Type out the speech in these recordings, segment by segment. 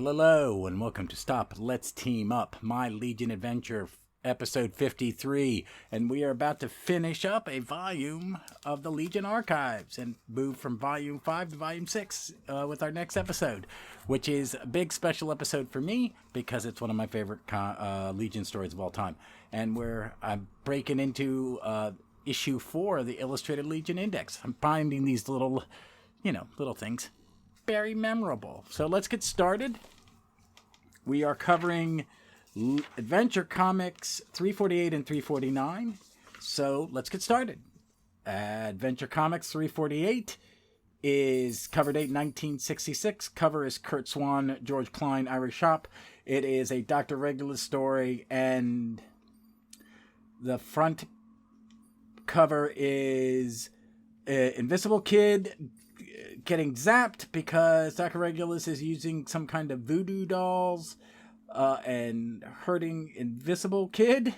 Hello, and welcome to Stop, Let's Team Up, My Legion Adventure, episode 53. And we are about to finish up a volume of the Legion Archives and move from volume 5 to volume 6 with our next episode, which is a big special episode for me because it's one of my favorite Legion stories of all time. And I'm breaking into issue 4 of the Illustrated Legion Index. I'm finding these little things very memorable. So let's get started. We are covering Adventure Comics 348 and 349. So let's get started. Adventure Comics 348 is cover date 1966. Cover is Kurt Swan, George Klein, Irish Shop. It is a Doctor Regulas story, and the front cover is Invisible Kid getting zapped because Dr. Regulus is using some kind of voodoo dolls and hurting Invisible Kid.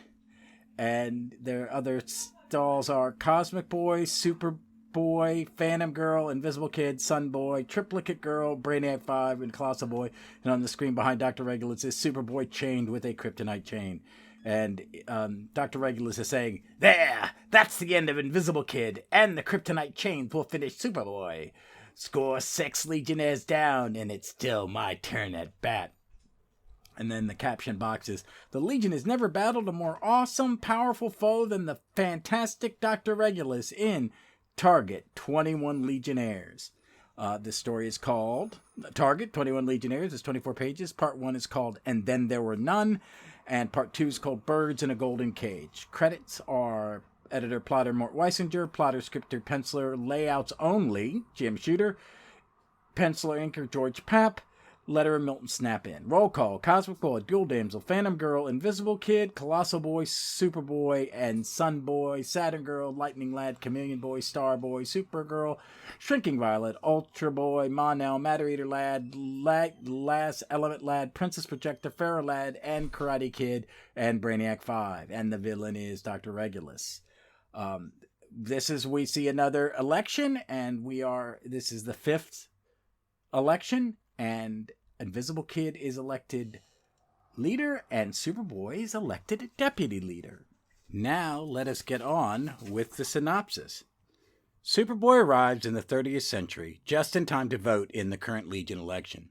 And their other dolls are Cosmic Boy, Super Boy, Phantom Girl, Invisible Kid, Sun Boy, Triplicate Girl, Brainiac 5, and Colossal Boy. And on the screen behind Dr. Regulus is Superboy chained with a kryptonite chain. And Dr. Regulus is saying, "There! That's the end of Invisible Kid, and the kryptonite chains will finish Superboy. Score 6 Legionnaires down, and it's still my turn at bat." And then the caption box is, "The Legion has never battled a more awesome, powerful foe than the fantastic Dr. Regulus in Target 21 Legionnaires." This story is called Target 21 Legionnaires. It's 24 pages. Part 1 is called And Then There Were None, and Part 2 is called Birds in a Golden Cage. Credits are editor, plotter, Mort Weisinger, plotter, scripter, penciler, layouts only, Jim Shooter, penciler, inker, George Papp, letterer, Milton Snap-In. Roll call: Cosmic Boy, Dual Damsel, Phantom Girl, Invisible Kid, Colossal Boy, Superboy, and Sun Boy, Saturn Girl, Lightning Lad, Chameleon Boy, Star Boy, Supergirl, Shrinking Violet, Ultra Boy, Monel, Matter Eater Lad, Lass, Element Lad, Princess Projector, Pharaoh Lad, and Karate Kid, and Brainiac 5. And the villain is Dr. Regulus. We see another election, and this is the 5th election, and Invisible Kid is elected leader, and Superboy is elected deputy leader. Now, let us get on with the synopsis. Superboy arrives in the 30th century, just in time to vote in the current Legion election.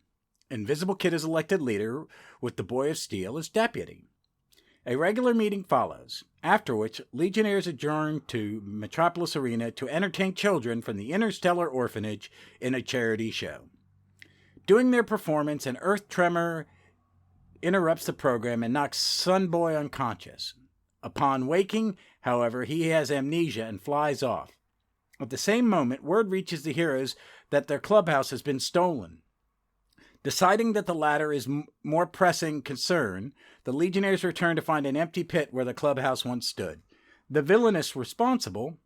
Invisible Kid is elected leader, with the Boy of Steel as deputy. A regular meeting follows, after which Legionnaires adjourn to Metropolis Arena to entertain children from the Interstellar Orphanage in a charity show. During their performance, an earth tremor interrupts the program and knocks Sunboy unconscious. Upon waking, however, he has amnesia and flies off. At the same moment, word reaches the heroes that their clubhouse has been stolen. Deciding that the latter is more pressing concern, the Legionnaires return to find an empty pit where the clubhouse once stood. The villainous responsible,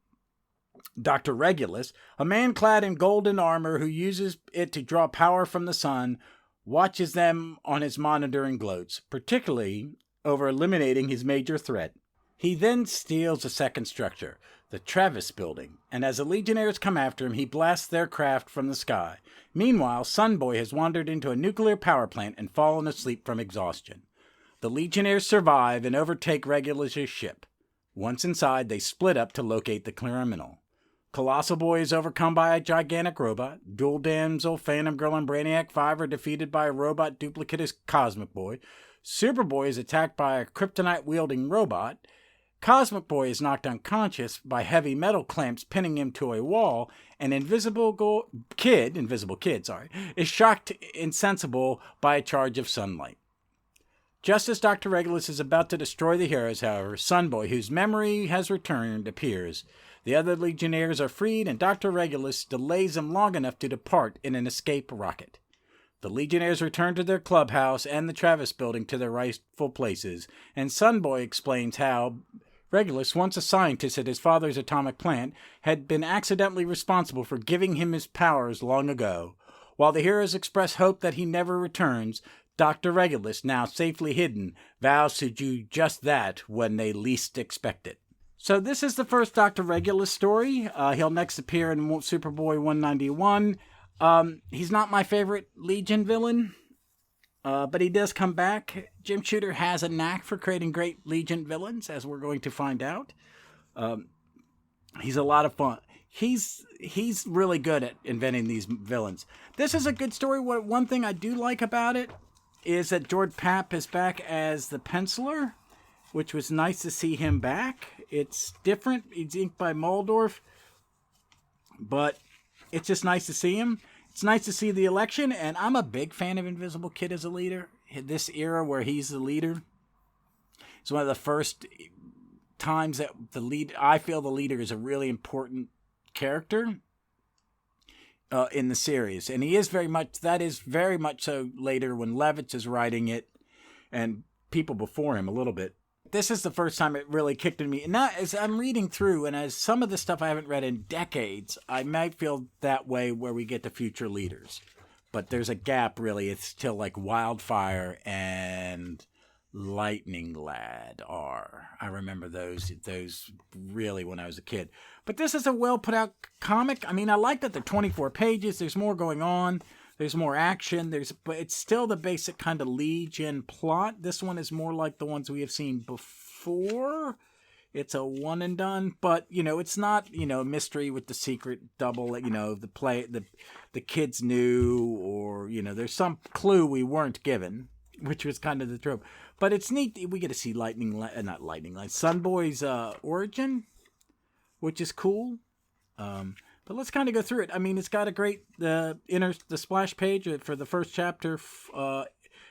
Dr. Regulus, a man clad in golden armor who uses it to draw power from the sun, watches them on his monitor and gloats, particularly over eliminating his major threat. He then steals a second structure, the Travis building, and as the Legionnaires come after him, he blasts their craft from the sky. Meanwhile, Sunboy has wandered into a nuclear power plant and fallen asleep from exhaustion. The Legionnaires survive and overtake Regulus' ship. Once inside, they split up to locate the criminal. Colossal Boy is overcome by a gigantic robot. Dual Damsel, Phantom Girl, and Brainiac 5 are defeated by a robot duplicate as Cosmic Boy. Superboy is attacked by a kryptonite-wielding robot. Cosmic Boy is knocked unconscious by heavy metal clamps pinning him to a wall, and Invisible Kid is shocked insensible by a charge of sunlight. Just as Dr. Regulus is about to destroy the heroes, however, Sunboy, whose memory has returned, appears. The other Legionnaires are freed, and Dr. Regulus delays them long enough to depart in an escape rocket. The Legionnaires return to their clubhouse and the Travis building to their rightful places, and Sunboy explains how Regulus, once a scientist at his father's atomic plant, had been accidentally responsible for giving him his powers long ago. While the heroes express hope that he never returns, Dr. Regulus, now safely hidden, vows to do just that when they least expect it. So this is the first Dr. Regulus story. He'll next appear in Superboy 191. He's not my favorite Legion villain. But he does come back. Jim Shooter has a knack for creating great Legion villains, as we're going to find out. He's a lot of fun. He's really good at inventing these villains. This is a good story. One thing I do like about it is that George Papp is back as the penciler, which was nice to see him back. It's different. He's inked by Muldorf, but it's just nice to see him. It's nice to see the election, and I'm a big fan of Invisible Kid as a leader. This era where he's the leader is one of the first times that I feel the leader is a really important character in the series, and he is very much so later when Levitz is writing it, and people before him a little bit. This is the first time it really kicked in me, and that as I'm reading through, and as some of the stuff I haven't read in decades, I might feel that way where we get to future leaders, but there's a gap really. It's still like Wildfire and Lightning Lad are. I remember those really when I was a kid. But this is a well put out comic. I mean, I like that they're 24 pages. There's more going on. There's more action. But it's still the basic kind of Legion plot. This one is more like the ones we have seen before. It's a one and done, but it's not a mystery with the secret double. The kids knew, or there's some clue we weren't given, which was kind of the trope. But it's neat. We get to see Sunboy's origin, which is cool. But let's kind of go through it. I mean, it's got a great the splash page for the first chapter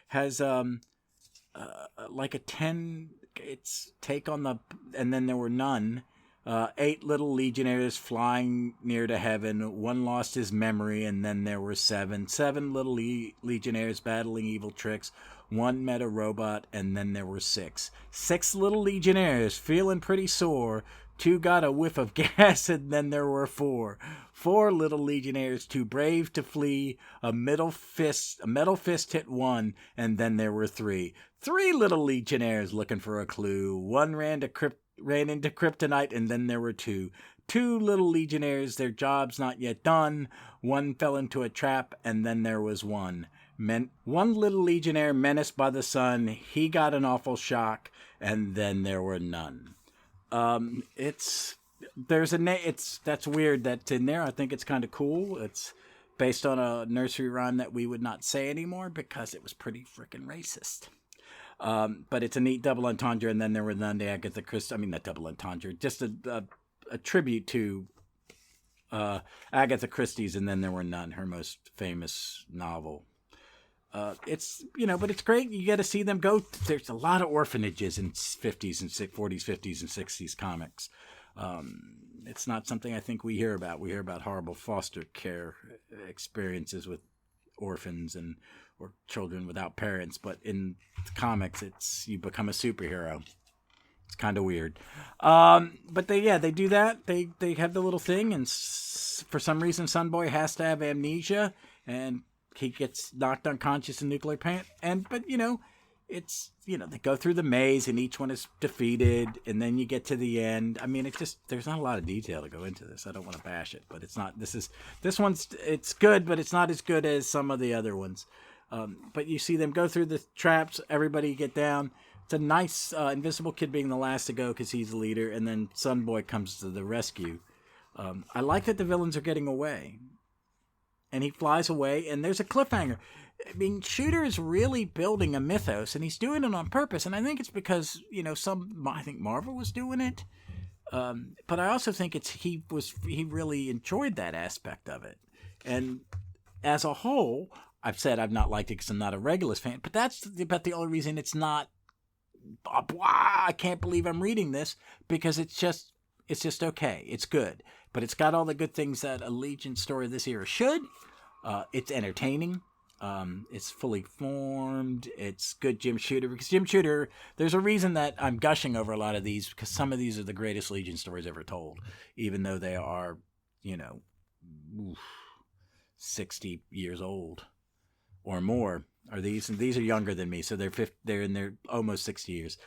has like a 10. It's take on the, and then there were none. 8 little legionnaires flying near to heaven. 1 lost his memory, and then there were 7. 7 little legionnaires battling evil tricks. 1 met a robot, and then there were 6. 6 little legionnaires feeling pretty sore. 2 got a whiff of gas, and then there were 4. 4 little legionnaires too brave to flee. A metal fist hit 1, and then there were 3. 3 little legionnaires looking for a clue. 1 ran into kryptonite, and then there were 2. 2 little legionnaires, their job's not yet done. 1 fell into a trap, and then there was 1. 1 little legionnaire menaced by the sun. He got an awful shock, and then there were none. That's weird that's in there. I think it's kind of cool. It's based on a nursery rhyme that we would not say anymore because it was pretty freaking racist. But it's a neat double entendre, and then there were none to Agatha Christie. I mean, not double entendre, just a tribute to Agatha Christie's, and then there were none, her most famous novel. It's but it's great. You get to see them go. There's a lot of orphanages in 40s, 50s, and 60s comics. It's not something I think we hear about. We hear about horrible foster care experiences with orphans or children without parents. But in the comics, you become a superhero. It's kind of weird. But they do that. They have the little thing, and for some reason, Sunboy has to have amnesia, and he gets knocked unconscious in nuclear plant. But it's, they go through the maze and each one is defeated, and then you get to the end. I mean, there's not a lot of detail to go into this. I don't want to bash it, but it's not, it's good, but it's not as good as some of the other ones. But you see them go through the traps, everybody get down. It's a nice, Invisible Kid being the last to go because he's the leader, and then Sunboy comes to the rescue. I like that the villains are getting away. And he flies away, and there's a cliffhanger. I mean, Shooter is really building a mythos, and he's doing it on purpose. And I think it's because, I think Marvel was doing it. But I also think he really enjoyed that aspect of it. And as a whole, I've said I've not liked it because I'm not a Regulus fan, but that's about the only reason it's not, I can't believe I'm reading this, because it's just okay. It's good. But it's got all the good things that a Legion story of this era should. It's entertaining. It's fully formed. It's good Jim Shooter. Because Jim Shooter, there's a reason that I'm gushing over a lot of these, because some of these are the greatest Legion stories ever told. Even though they are, 60 years old or more. These are younger than me, so they're in their almost 60 years.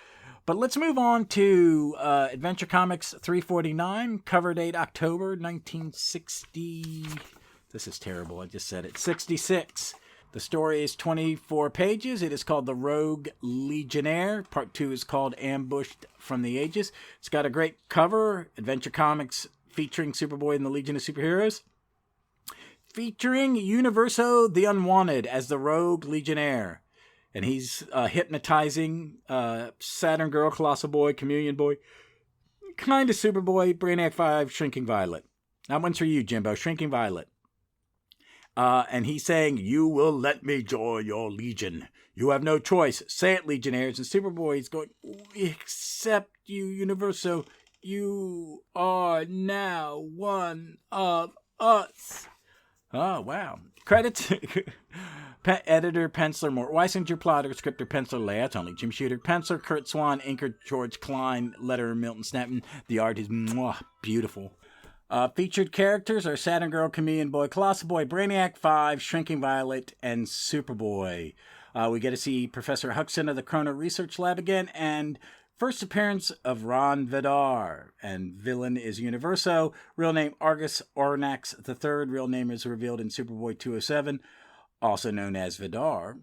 But let's move on to Adventure Comics 349, cover date October 1960. This is terrible. I just said it. 66. The story is 24 pages. It is called The Rogue Legionnaire. Part 2 is called Ambushed from the Ages. It's got a great cover, Adventure Comics featuring Superboy and the Legion of Superheroes. Featuring Universo the Unwanted as the Rogue Legionnaire. And he's hypnotizing Saturn Girl, Colossal Boy, Chameleon Boy, kind of Superboy, Brainiac 5, Shrinking Violet. That one's for you, Jimbo, Shrinking Violet. And he's saying, "You will let me join your legion. You have no choice. Say it, Legionnaires." And Superboy's going, "We accept you, Universo. You are now one of us." Oh, wow. Credits. Editor, penciler, Mort Weisinger, plotter, scripter, penciler, layouts, only Jim Shooter, penciler, Kurt Swan, inker, George Klein, letterer, Milton Snetton. The art is beautiful. Featured characters are Saturn Girl, Chameleon Boy, Colossal Boy, Brainiac 5, Shrinking Violet, and Superboy. We get to see Professor Huxton of the Chrono Research Lab again, and first appearance of Rond Vidar. And villain is Universo. Real name Argus Ornax III. Real name is revealed in Superboy 207, also known as Vidar.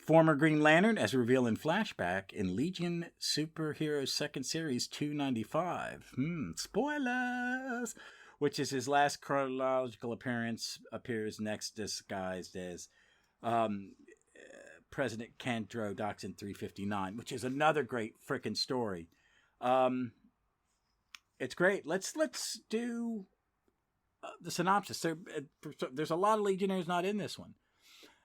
Former Green Lantern, as revealed in flashback in Legion Superheroes 2nd Series 295. Spoilers! Which is his last chronological appearance, appears next disguised as President Kandro Doxin 359, which is another great frickin' story. It's great. Let's do the synopsis. There's a lot of Legionnaires not in this one.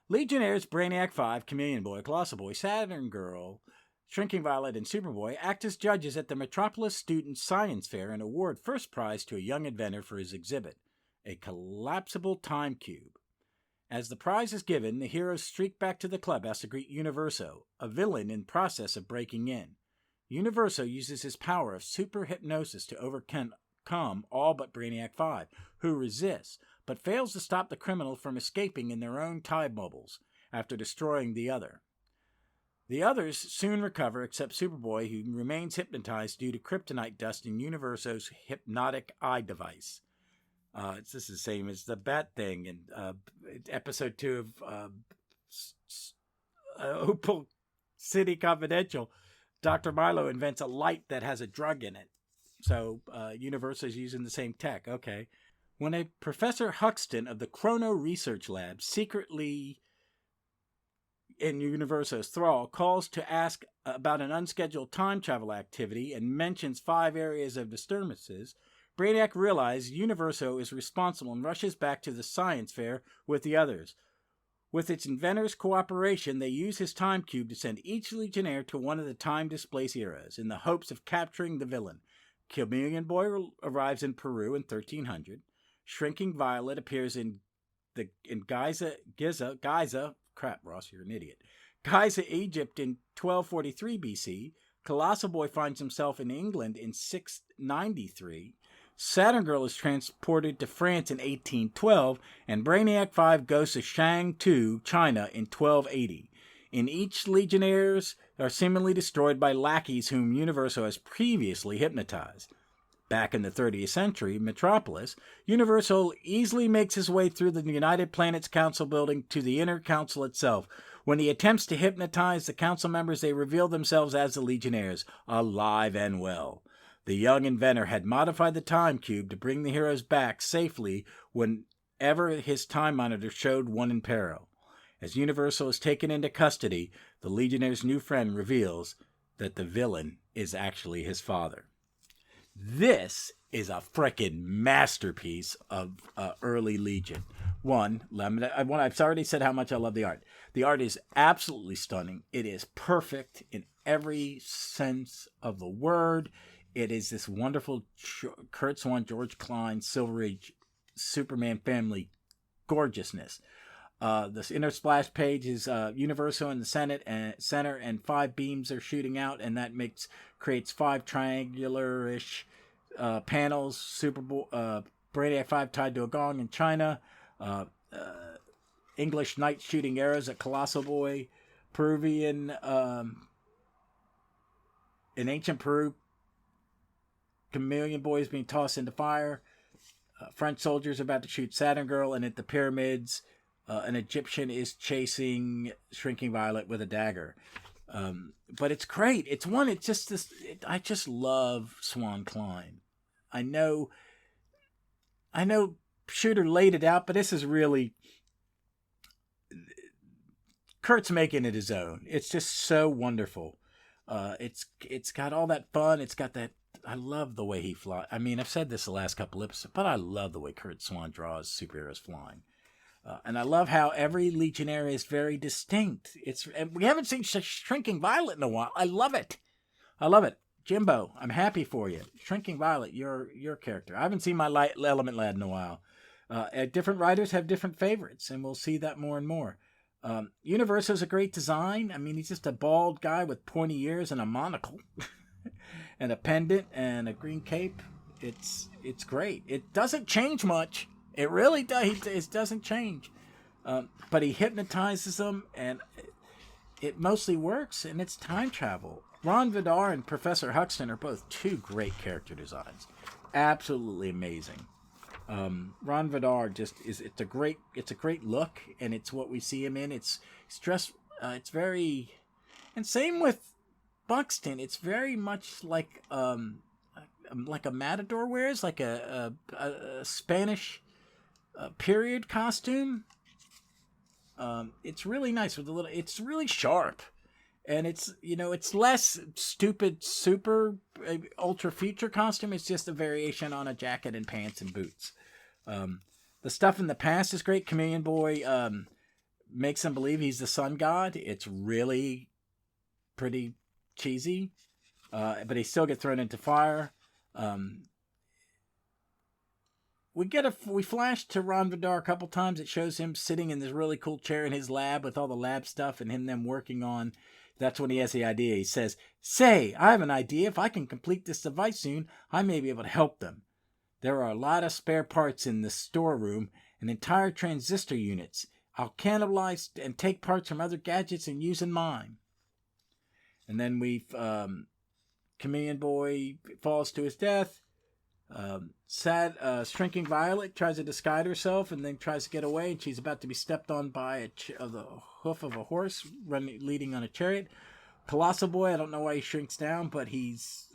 Legionnaires Brainiac 5, Chameleon Boy, Colossal Boy, Saturn Girl, Shrinking Violet, and Superboy act as judges at the Metropolis Student Science Fair and award first prize to a young inventor for his exhibit, a collapsible time cube. As the prize is given, the heroes streak back to the clubhouse to greet Universo, a villain in process of breaking in. Universo uses his power of super hypnosis to overcome all but Brainiac 5, who resists, but fails to stop the criminal from escaping in their own time bubbles after destroying the other. The others soon recover, except Superboy, who remains hypnotized due to kryptonite dust in Universo's hypnotic eye device. It's just the same as the Bat thing in episode 2 of Opal City Confidential. Dr. Milo invents a light that has a drug in it. So Universo's using the same tech. Okay. When a Professor Huxton of the Chrono Research Lab, secretly in Universo's thrall, calls to ask about an unscheduled time travel activity and mentions 5 areas of disturbances, Brainiac realizes Universo is responsible and rushes back to the science fair with the others. With its inventor's cooperation, they use his time cube to send each Legionnaire to one of the time-displaced eras in the hopes of capturing the villain. Chameleon Boy arrives in Peru in 1300. Shrinking Violet appears in Giza, crap, Ross, you're an idiot. Giza, Egypt in 1243 BC. Colossal Boy finds himself in England in 693. Saturn Girl is transported to France in 1812, and Brainiac 5 goes to Shangtu, China in 1280. In each, Legionnaires are seemingly destroyed by lackeys whom Universo has previously hypnotized. Back in the 30th century, Metropolis, Universo easily makes his way through the United Planets Council building to the inner council itself. When he attempts to hypnotize the council members, they reveal themselves as the Legionnaires, alive and well. The young inventor had modified the time cube to bring the heroes back safely whenever his time monitor showed one in peril. As Universo is taken into custody, the Legionnaire's new friend reveals that the villain is actually his father. This is a frickin' masterpiece of early Legion. I've already said how much I love the art. The art is absolutely stunning. It is perfect in every sense of the word. It is this wonderful Kurt Swan, George Klein, Silver Age, Superman family gorgeousness. This inner splash page is Universo in the center, and 5 beams are shooting out, and that creates 5 triangular-ish panels. Brainiac 5 tied to a gong in China. English knights shooting arrows at Colossal Boy. Peruvian in ancient Peru, Chameleon Boy is being tossed into fire. French soldiers about to shoot Saturn Girl, and at the pyramids, an Egyptian is chasing Shrinking Violet with a dagger. But it's great. It's just this. I just love Swan Klein. I know Shooter laid it out, but this is really Kurt's making it his own. It's just so wonderful. It's got all that fun. It's got that. I love the way he flies. I mean, I've said this the last couple episodes, but I love the way Kurt Swan draws superheroes flying. And I love how every Legionnaire is very distinct. And we haven't seen Shrinking Violet in a while. I love it. Jimbo, I'm happy for you. Shrinking Violet, your character. I haven't seen my Light Element Lad in a while. Different writers have different favorites, and we'll see that more and more. Universo's a great design. I mean, he's just a bald guy with pointy ears and a monocle, and a pendant and a green cape. It's great. It doesn't change much. It really does. It doesn't change. But he hypnotizes them, and it mostly works, and it's time travel. Rond Vidar and Professor Huxton are both two great character designs. Absolutely amazing. Rond Vidar it's a great look, and it's what we see him in. It's very, and same with Buxton. It's very much like a matador wears, like a Spanish period costume. It's really nice with a little. It's really sharp, and it's less stupid super ultra future costume. It's just a variation on a jacket and pants and boots. The stuff in the past is great. Chameleon Boy makes him believe he's the sun god. It's really pretty cheesy, but he still gets thrown into fire. We flash to Rond Vidar a couple times. It shows him sitting in this really cool chair in his lab with all the lab stuff and them working on. That's when he has the idea. He says, "Say, I have an idea. If I can complete this device soon, I may be able to help them. There are a lot of spare parts in the storeroom and entire transistor units. I'll cannibalize and take parts from other gadgets and use in mine." And then Chameleon Boy falls to his death. Shrinking Violet tries to disguise herself and then tries to get away, and she's about to be stepped on by the hoof of a horse leading on a chariot. Colossal Boy, I don't know why he shrinks down, but he's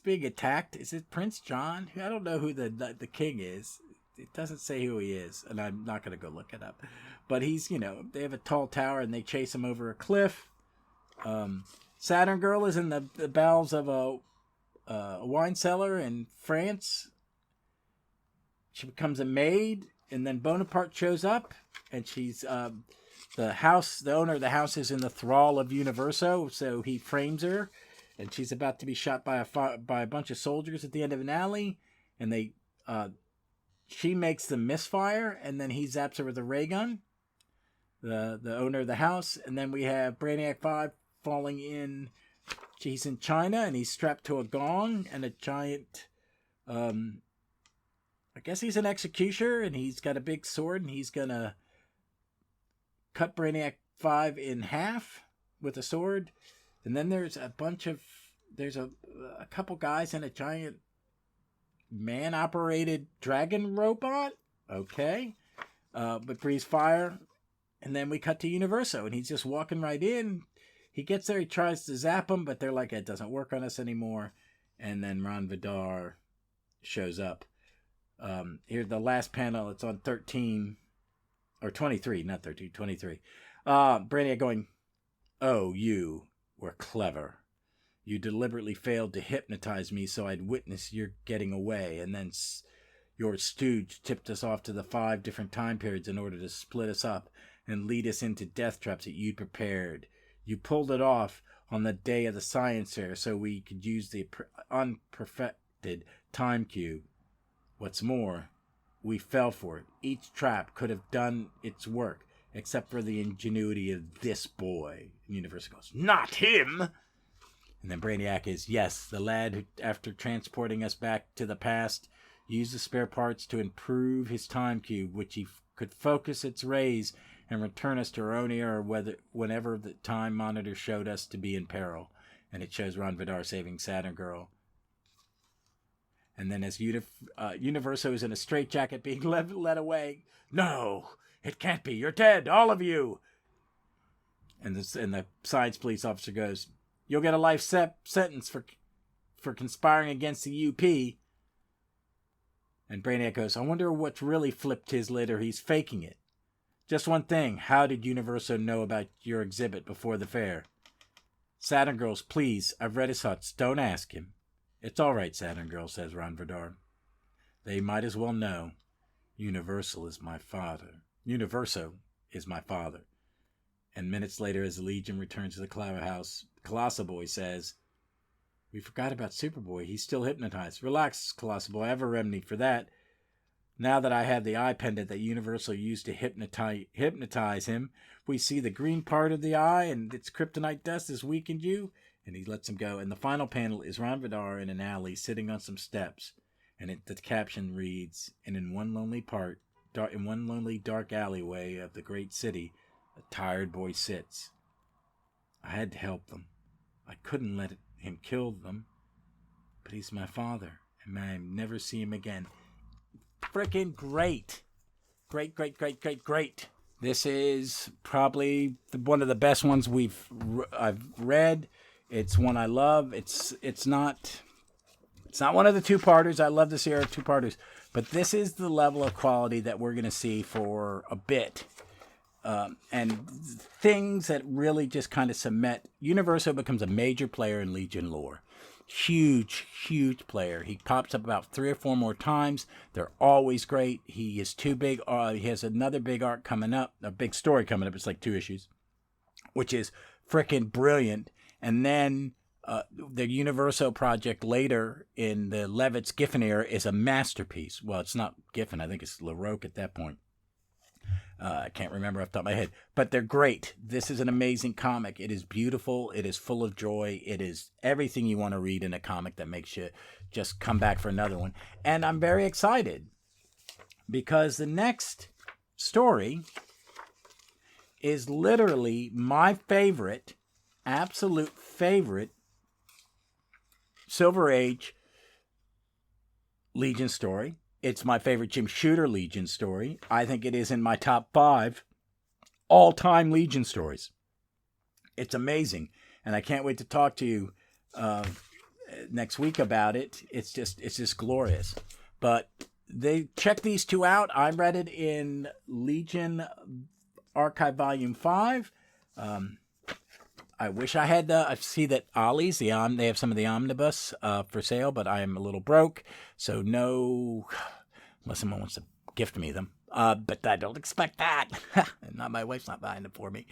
being attacked. Is it Prince John? I don't know who the king is. It doesn't say who he is, and I'm not going to go look it up. But he's, they have a tall tower, and they chase him over a cliff. Saturn Girl is in the bowels of a wine cellar in France. She becomes a maid, and then Bonaparte shows up, and she's the owner of the house is in the thrall of Universo, so he frames her, and she's about to be shot by a bunch of soldiers at the end of an alley, and she makes them misfire, and then he zaps her with a ray gun. The owner of the house, and then we have Brainiac 5 falling in. He's in China, and he's strapped to a gong and a giant, I guess he's an executioner, and he's got a big sword, and he's gonna cut Brainiac 5 in half with a sword. And then there's a couple guys in a giant man-operated dragon robot. Okay. But breathes fire. And then we cut to Universo, and he's just walking right in. He gets there, he tries to zap him, but they're like, it doesn't work on us anymore. And then Rond Vidar shows up. Here's the last panel. It's on 13, or 23, not 13, 23. Brainiac going, "Oh, you were clever. You deliberately failed to hypnotize me so I'd witness your getting away, and then your stooge tipped us off to the 5 different time periods in order to split us up and lead us into death traps that you'd prepared. You pulled it off on the day of the science fair so we could use the unperfected time cube. What's more, we fell for it. Each trap could have done its work, except for the ingenuity of this boy." And Universo goes, "Not him!" And then Brainiac is, "Yes, the lad who, after transporting us back to the past, used the spare parts to improve his time cube, which he could focus its rays and return us to our own era whenever the time monitor showed us to be in peril." And it shows Rond Vidar saving Saturn Girl. And then as Universo is in a straitjacket being led away, "No, it can't be. You're dead, all of you." And the science police officer goes, "You'll get a life sentence for conspiring against the UP." And Brainiac goes, "I wonder what's really flipped his lid, or he's faking it. Just one thing, how did Universo know about your exhibit before the fair?" "Saturn Girls, please, I've read his thoughts. Don't ask him." "It's all right, Saturn Girl," says Rond Vidar. "They might as well know. Universo is my father. And minutes later, as the Legion returns to the Cloud House, Colossal Boy says, "We forgot about Superboy. He's still hypnotized." "Relax, Colossal Boy. I have a remedy for that. Now that I have the eye pendant that Universal used to hypnotize him, we see the green part of the eye and its kryptonite dust has weakened you." And he lets him go. And the final panel is Rond Vidar in an alley sitting on some steps. And the caption reads, "And in one lonely dark alleyway of the great city, a tired boy sits. I had to help them. I couldn't let him kill them. But he's my father, and may I never see him again." Freaking great. Great. This is probably one of the best ones I've read. It's one I love. It's not one of the two-parters. I love this era of two-parters. But this is the level of quality that we're going to see for a bit. And things that really just kind of cement. Universo becomes a major player in Legion lore. Huge player. He pops up about 3 or 4 more times. They're always great. He is too big. He has another big arc coming up, a big story coming up. It's like 2 issues, which is freaking brilliant. And then the Universo project later in the Levitz Giffen era is a masterpiece. Well, it's not Giffen. I think it's LaRocque at that point. I can't remember off the top of my head, but they're great. This is an amazing comic. It is beautiful. It is full of joy. It is everything you want to read in a comic that makes you just come back for another one. And I'm very excited because the next story is literally my favorite, absolute favorite Silver Age Legion story. It's my favorite Jim Shooter Legion story. I think it is in my top 5 all-time Legion stories. It's amazing, and I can't wait to talk to you next week about it. It's just glorious. But check these 2 out. I read it in Legion Archive Volume 5. I wish I had I see that Ollie's, they have some of the omnibus for sale, but I am a little broke, so no, unless someone wants to gift me them. But I don't expect that. Not my wife's not buying them for me.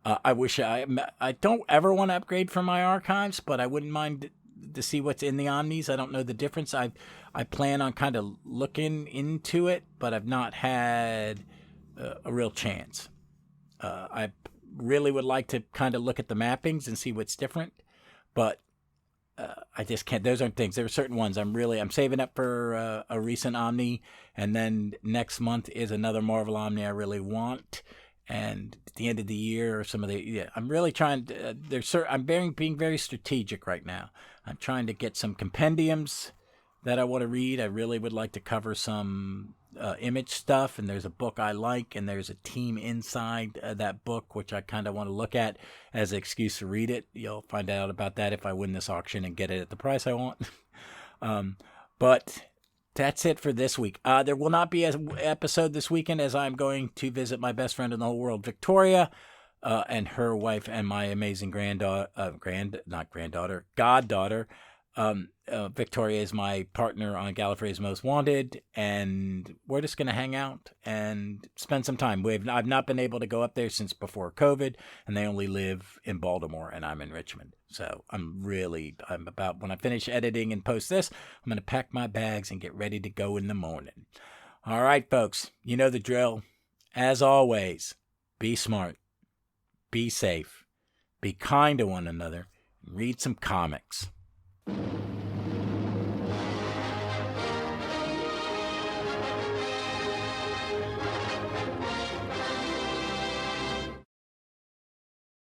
I wish I don't ever want to upgrade from my archives, but I wouldn't mind to see what's in the omnis. I don't know the difference. I plan on kind of looking into it, but I've not had a real chance. I really would like to kind of look at the mappings and see what's different, but I just can't. Those aren't things. There are certain ones I'm saving up for a recent Omni, and then next month is another Marvel Omni I really want, and at the end of the year or some of the I'm really trying to. I'm being very strategic right now. I'm trying to get some compendiums that I want to read. I really would like to cover some Image stuff, and there's a book I like, and there's a team inside that book which I kind of want to look at as an excuse to read it. You'll find out about that if I win this auction and get it at the price I want. But that's it for this week. There will not be an episode this weekend, as I'm going to visit my best friend in the whole world, Victoria, and her wife, and my amazing goddaughter. Victoria is my partner on Gallifrey's Most Wanted, and we're just going to hang out and spend some time. I've not been able to go up there since before COVID, and they only live in Baltimore, and I'm in Richmond. So I'm about, when I finish editing and post this, I'm going to pack my bags and get ready to go in the morning. All right, folks, you know the drill. As always, be smart, be safe, be kind to one another, and read some comics.